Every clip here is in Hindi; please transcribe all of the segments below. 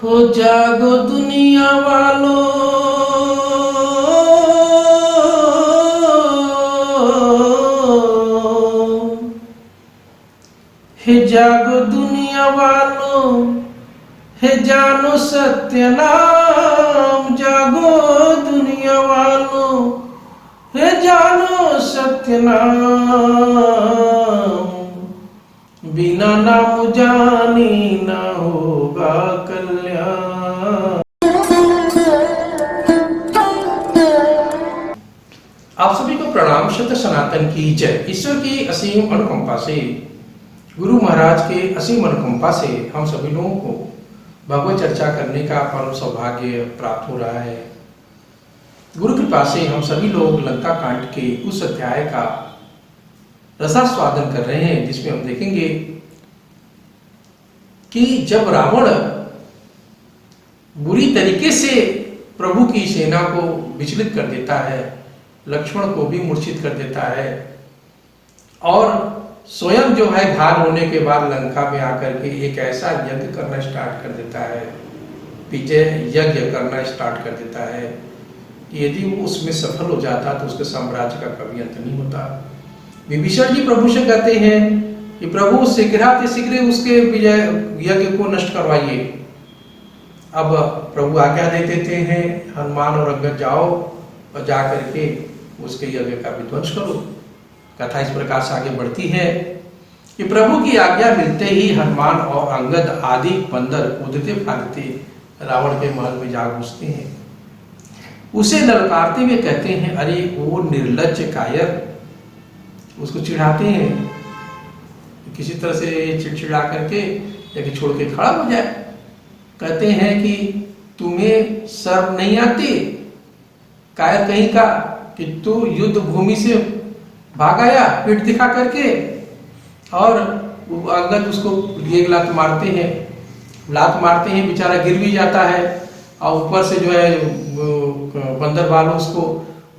हो जागो दुनिया वालों, हे जागो दुनिया वालों, हे जानो सत्य नाम। जागो दुनिया वालों, हे जानो सत्य नाम। बिना नाम जाने न होगा कल्याण। आप सभी को प्रणाम। शुद्ध सनातन की जय। ईश्वर की असीम अनुकंपा से, गुरु महाराज के असीम अनुकंपा से हम सभी लोगों को भगवत चर्चा करने का परम सौभाग्य प्राप्त हो रहा है। गुरु कृपा से हम सभी लोग लंका कांड के उस अध्याय का रसास्वादन कर रहे हैं, जिसमें हम देखेंगे कि जब रावण बुरी तरीके से प्रभु की सेना को विचलित कर देता है, लक्ष्मण को भी मूर्छित कर देता है और स्वयं जो है घायल होने के बाद लंका में आकर के एक ऐसा यज्ञ करना स्टार्ट कर देता है, विजय यज्ञ करना स्टार्ट कर देता है कि यदि वो उसमें सफल हो जाता तो उसके साम्राज्य का कभी अंत नहीं होता। विभीषण जी प्रभु से कहते हैं कि प्रभु शीघ्र उसके विजय यज्ञ को नष्ट करवाइए। अब प्रभु आज्ञा दे देते हैं, हनुमान और अंगद जाओ और जा करके उसके यज्ञ का विध्वंस करो। कथा इस प्रकार से आगे बढ़ती है कि प्रभु की आज्ञा मिलते ही हनुमान और अंगद आदि बंदर कूदते फादते रावण के महल में जा घुसते हैं। उसे ललकारते हुए कहते हैं, अरे वो निर्लज्ज कायर। उसको चिढ़ाते हैं, किसी तरह से चिड़चिड़ा करके या छोड़ के खड़ा हो जाए। कहते हैं कि तुम्हें शर्म नहीं आती कायर कहीं का, कि तू युद्ध भूमि से भाग आया पीठ दिखा करके। और अंगद उसको एक लात मारते हैं, बेचारा गिर भी जाता है और ऊपर से जो है बंदर वालों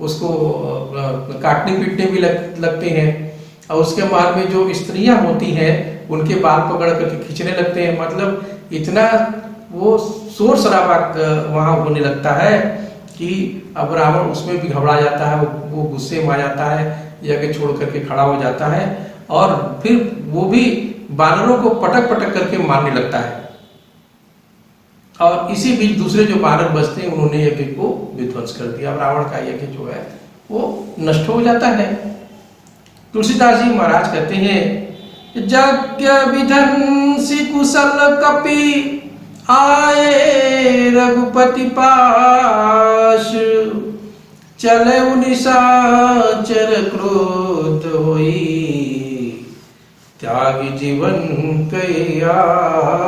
उसको काटने पीटने भी लगते हैं। और उसके महल में जो स्त्रियां होती हैं उनके बाल पकड़ करके खींचने लगते हैं। मतलब इतना वो शोर शराबा वहां होने लगता है कि अब रावण उसमें भी घबरा जाता है, वो गुस्से में आ जाता है, यज्ञ छोड़ करके खड़ा हो जाता है और फिर वो भी बानरों को पटक पटक करके मारने लगता है। और इसी बीच दूसरे जो बानर बचते हैं उन्होंने यज्ञ को विध्वंस कर दिया। रावण का यज्ञ जो है वो नष्ट हो जाता है। तुलसीदास जी महाराज कहते हैं, यज्ञ विध्वंसी कुशल कपि आए रघुपति पास। चले निशाचर क्रोध होई, त्याग जीवन कयास।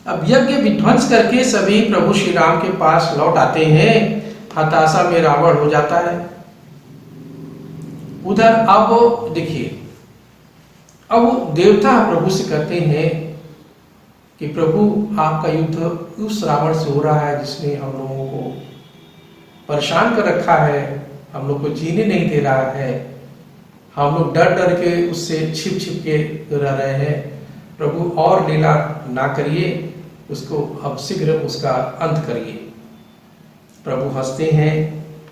अब यज्ञ विध्वंस करके सभी प्रभु श्री राम के पास लौट आते हैं। हताशा में रावण हो जाता है। उधर अब देखिए, अब देवता प्रभु से कहते हैं कि प्रभु आपका युद्ध उस रावण से हो रहा है जिसने हम लोगों को परेशान कर रखा है, हम लोग को जीने नहीं दे रहा है, हम लोग डर डर के उससे छिप छिप के रह रहे हैं। प्रभु और लीला ना करिए, उसको अब शीघ्र उसका अंत करिए। प्रभु हंसते हैं,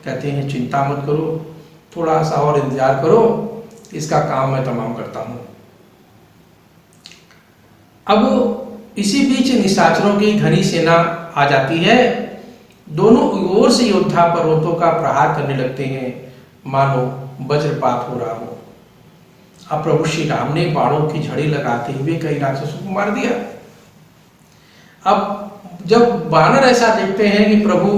कहते हैं चिंता मत करो, थोड़ा सा और इंतजार करो, इसका काम मैं तमाम करता हूं। अब इसी बीच निशाचरों की घनी सेना आ जाती है। दोनों ओर से योद्धा पर्वतों का प्रहार करने लगते हैं, मानो वज्रपात हो रहा हो। अब प्रभु श्री राम ने बाणों की झड़ी लगाते हुए कई राक्षसों को मार दिया। अब जब बानर ऐसा देखते हैं कि प्रभु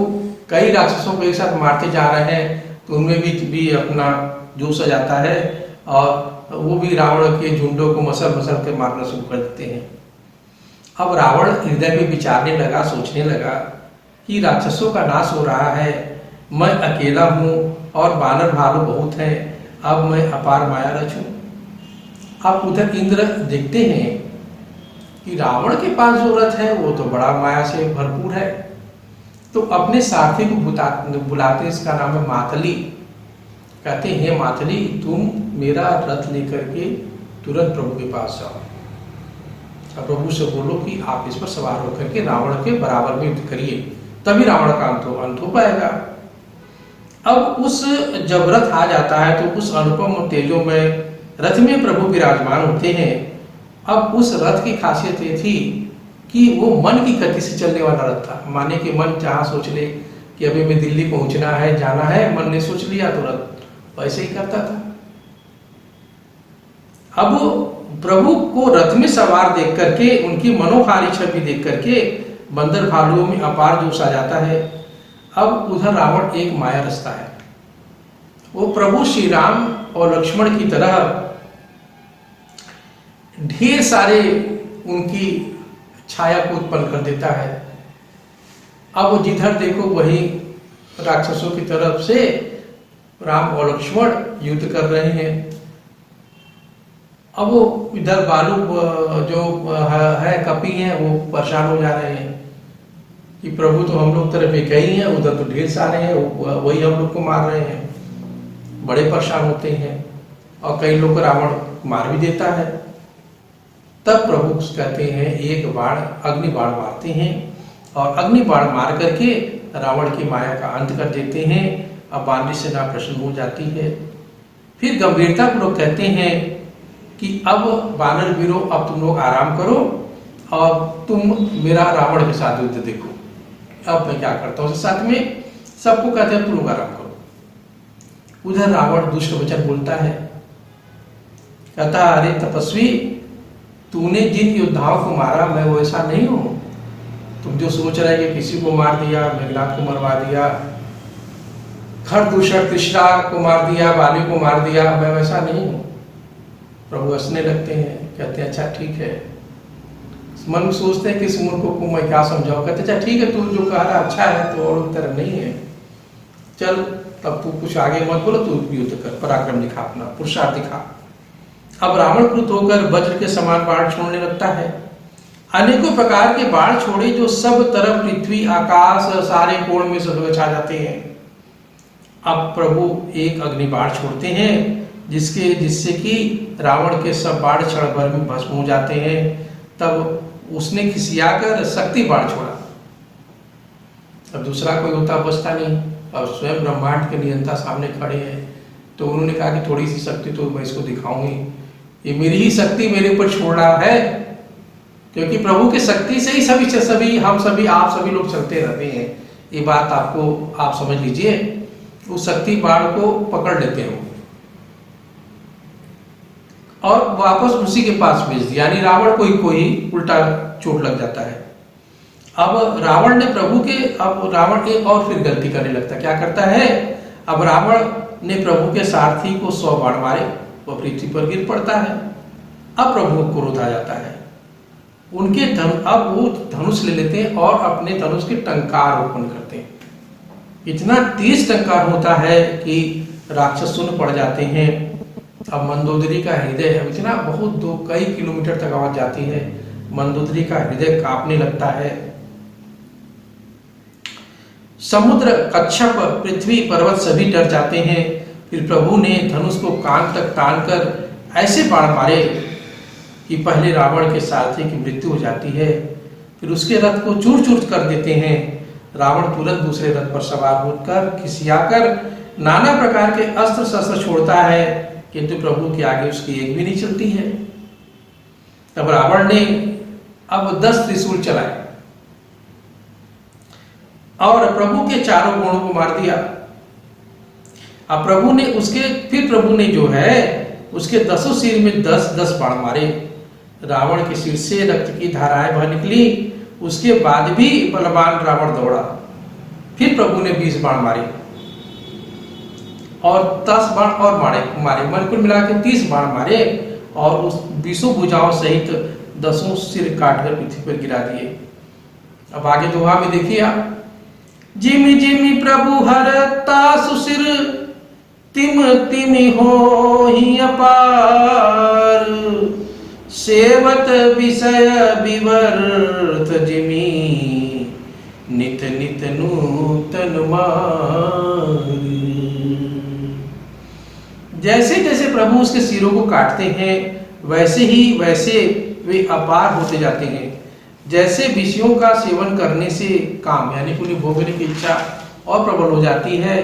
कई राक्षसों को एक साथ मारते जा रहे हैं, तो उनमें भी अपना जोश आ जाता है और वो भी रावण के झुंडों को मसल मसल के मारना शुरू कर देते हैं। अब रावण हृदय में विचारने लगा, सोचने लगा कि राक्षसों का नाश हो रहा है, मैं अकेला हूं और बानर भालू बहुत हैं, अब मैं अपार माया रचूं। अब उधर इंद्र देखते हैं कि रावण के पास जो रथ है वो तो बड़ा माया से भरपूर है, तो अपने सारथी को बुलाते, इसका नाम है मातली। कहते हैं, मातली तुम मेरा रथ लेकर के तुरंत प्रभु के पास जाओ। अब प्रभु से बोलो कि आप इस पर सवार होकर के रावण के बराबर में युद्ध करिए, तभी रावण का अंत हो पाएगा। अब उस जब रथ आ जाता है तो उस अनुपम तेजों में रथ में प्रभु विराजमान होते हैं। अब उस रथ की खासियत ये थी कि वो मन की गति से चलने वाला रथ था। माने कि मन जहाँ सोच ले कि अभी मैं दिल्ली पहुंचना है, जाना है, मन ने सोच लिया तो रथ वैसे ही करता था। अब प्रभु को रथ में सवार देख करके, उनकी मनोहारी छवि देख करके बंदर भालुओं में अपार जोश आ जाता है। अब उधर रावण एक माया रचता है। वो प्रभु श्री राम और लक्ष्मण की तरह ढेर सारे उनकी छाया को उत्पन्न कर देता है। अब वो जिधर देखो वही राक्षसों की तरफ से राम और लक्ष्मण युद्ध कर रहे हैं। अब वो इधर बालू जो है कपी हैं वो परेशान हो जा रहे हैं कि प्रभु तो हम लोग तरफ एक ही हैं, उधर तो ढेर सारे हैं, वही हम लोग को मार रहे हैं। बड़े परेशान होते हैं और कई लोग रावण मार भी देता है। तब प्रभु कहते हैं एक बाण अग्नि बाण मारते हैं और अग्नि बाण मार करके रावण की माया का अंत कर देते हैं। अब वानरी सेना प्रसन्न हो जाती है। फिर गंभीरता पूर्वक कहते हैं कि अब वानर वीरों, अब तुम लोग आराम करो और तुम मेरा रावण के साथ युद्ध देखो। अब मैं क्या करता हूँ साथ में सबको कहते हैं तुम लोग आराम करो। उधर रावण दुष्ट वचन बोलता है, कहता अरे तपस्वी, तूने जिन योद्धाओं को मारा मैं वैसा नहीं हूं। तुम जो सोच रहे कि किसी को मार दिया, मेघनाथ को मरवा दिया, खरदूषण कृष्णा को मार दिया, बाली को मार दिया, मैं वैसा नहीं हूं। प्रभु हंसने लगते हैं, कहते हैं अच्छा ठीक है। मन में सोचते हैं कि इस मूर्ख को मैं क्या समझाऊं। कहते अच्छा ठीक है, तू जो कह रहा अच्छा है तो और तरह नहीं है, चल तब तू कुछ आगे मत बोलो, तू युद्ध कर, पराक्रम दिखा, अपना पुरुषार्थ दिखा। अब रावण क्रुद्ध होकर वज्र के समान बाण छोड़ने लगता है। अनेकों प्रकार के बाण छोड़े जो सब तरफ पृथ्वी आकाश सारे कोण में सब छा जाते हैं। अब प्रभु एक अग्नि बाण छोड़ते हैं जिससे कि रावण के सब बाण क्षण भर में भस्म हो जाते हैं। तब उसने खिसियाकर शक्ति बाण छोड़ा। अब दूसरा कोई होता बचता नहीं। अब स्वयं ब्रह्मांड के नियंता सामने खड़े हैं तो उन्होंने कहा कि थोड़ी सी शक्ति तो मैं इसको दिखाऊंगी, ये मेरी ही शक्ति मेरे ऊपर छोड़ रहा है, क्योंकि प्रभु की शक्ति से ही सभी हम सभी आप सभी लोग चलते रहते हैं। ये बात आप समझ लीजिए। उस शक्ति बाण को पकड़ लेते हैं और वापस उसी के पास भेज दिया, यानी रावण को ही उल्टा चोट लग जाता है। अब रावण ने अब रावण एक और फिर गलती करने लगता, क्या करता है, अब रावण ने प्रभु के सारथी को 100 बाण मारे, वह पृथ्वी पर गिर पड़ता है। अब प्रभु को क्रोध आ जाता है। अब वो धनुष ले लेते हैं और अपने धनुष के टंकार उत्पन्न करते हैं। इतना तेज टंकार होता है कि राक्षस सुन्न पड़ जाते हैं। अब मंदोदरी का हृदय इतना कई किलोमीटर तक आवाज जाती है, मंदोदरी का हृदय कांपने लगता है। समुद्र, कच्छप, पृथ्वी, पर्वत सभी डर जाते हैं। फिर प्रभु ने धनुष को कान तक तानकर ऐसे बाण मारे कि पहले रावण के सारथी की मृत्यु हो जाती है, फिर उसके रथ को चूर चूर कर देते हैं। रावण तुरंत दूसरे रथ पर सवार होकर खिसियाकर नाना प्रकार के अस्त्र शस्त्र छोड़ता है, किंतु प्रभु के आगे उसकी एक भी नहीं चलती है। तब रावण ने अब 10 त्रिशूल चलाए और प्रभु के चारों गुणों को मार दिया। अब प्रभु ने जो है उसके 10 सिर में 10 बाण मारे। रावण के सिर से रक्त की धाराएं बह निकली। उसके बाद भी बलवान रावण दौड़ा। फिर प्रभु ने 20 बाण मारे और 10 बाण और मारे, मन कुल मिला के 30 बाण मारे और उस 20 भुजाओं सहित 10 सिर काटकर पृथ्वी पर गिरा दिए। अब आगे दोहा में देखिए आप, जिमि जिमि प्रभु हरता सुसिर, तिम तिमि होहि अपार, सेवत विषय विवर्त जिमि, नित नित नूतन मारि। जैसे जैसे प्रभु उसके सिरों को काटते हैं वैसे वे अपार होते जाते हैं। जैसे विषयों का सेवन करने से काम यानी उन्हें भोगने की इच्छा और प्रबल हो जाती है,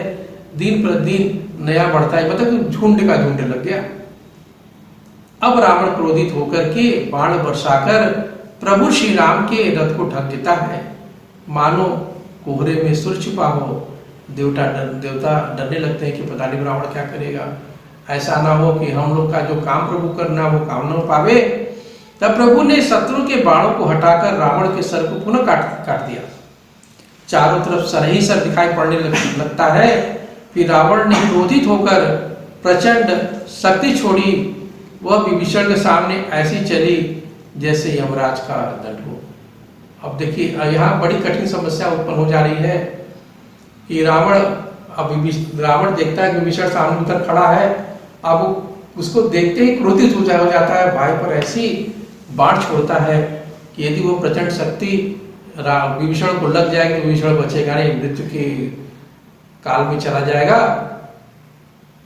दिन प्रतिदिन नया बढ़ता है, मतलब झुंड का झुंड लग गया। अब रावण क्रोधित होकर के बाण बरसाकर प्रभु श्री राम के रथ को ढक देता है, मानो कोहरे में सूर्य छिपा हो। देवता डरने लगते हैं कि पता नहीं रावण क्या करेगा, ऐसा ना हो कि हम लोग का जो काम प्रभु करना वो काम न पावे। तब प्रभु ने शत्रु के बाणों को हटाकर रावण के सर को पुनः काट दिया। चारों तरफ सर ही सर दिखाई पड़ने लगता है। फिर रावण ने क्रोधित होकर प्रचंड शक्ति छोड़ी, वह विभीषण के सामने ऐसी चली जैसे यमराज का दंड हो। अब देखिए यहाँ बड़ी कठिन समस्या उत्पन्न हो जा रही है कि रावण देखता है कि विभीषण सामने उतर खड़ा है। अब उसको देखते ही क्रोधित हो जाता है, भाई पर ऐसी बाण छोड़ता है कि यदि वो प्रचंड शक्ति विभीषण को लग जाएगी तो विभीषण बचेगा नहीं, मृत्यु के काल में चला जाएगा,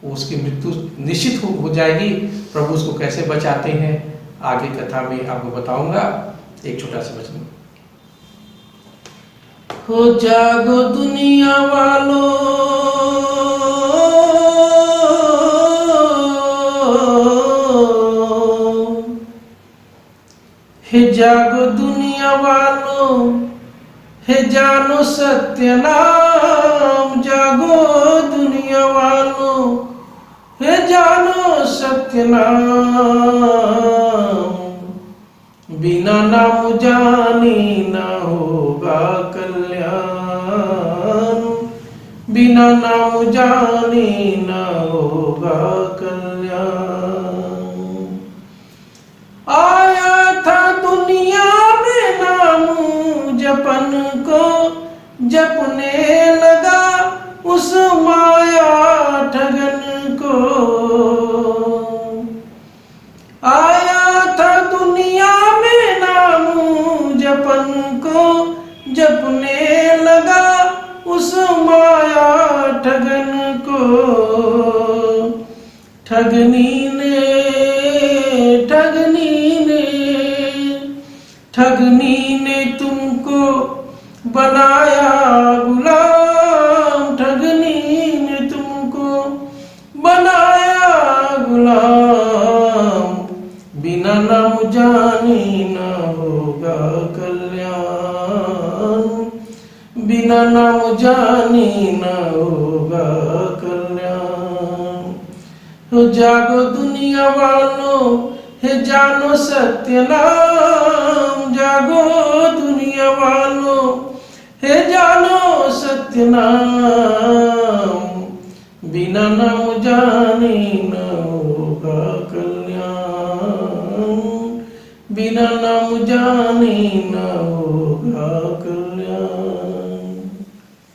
उसकी मृत्यु निश्चित हो जाएगी। प्रभु उसको कैसे बचाते हैं आगे कथा में आपको बताऊंगा। एक छोटा सा वचन। हो जागो दुनिया वालों, हे जागो दुनिया वालों, हे जानो सत्य नाम। जागो दुनिया वालों, हे जानो सत्य नाम। बिना नाम जाने ना होगा कल्याण, बिना नाम जाने ना होगा कल्याण। आया था दुनिया में नाम जपन को, जपने लगा उस माया ठगन को। आया था दुनिया में नाम जपन को, जपने लगा उस माया ठगन को। ठगनी ने तुमको बनाया गुलाम। ठगनी ने तुमको बनाया गुलाम। बिना नाम जाने न होगा कल्याण, बिना नाम जाने न होगा कल्याण। तो जागो दुनिया वालों, हे जानो सत्य नाम। जागो दुनिया वालों, हे जानो सत्य नाम। बिना नाम जाने न होगा कल्याण, बिना नाम जाने न होगा कल्याण।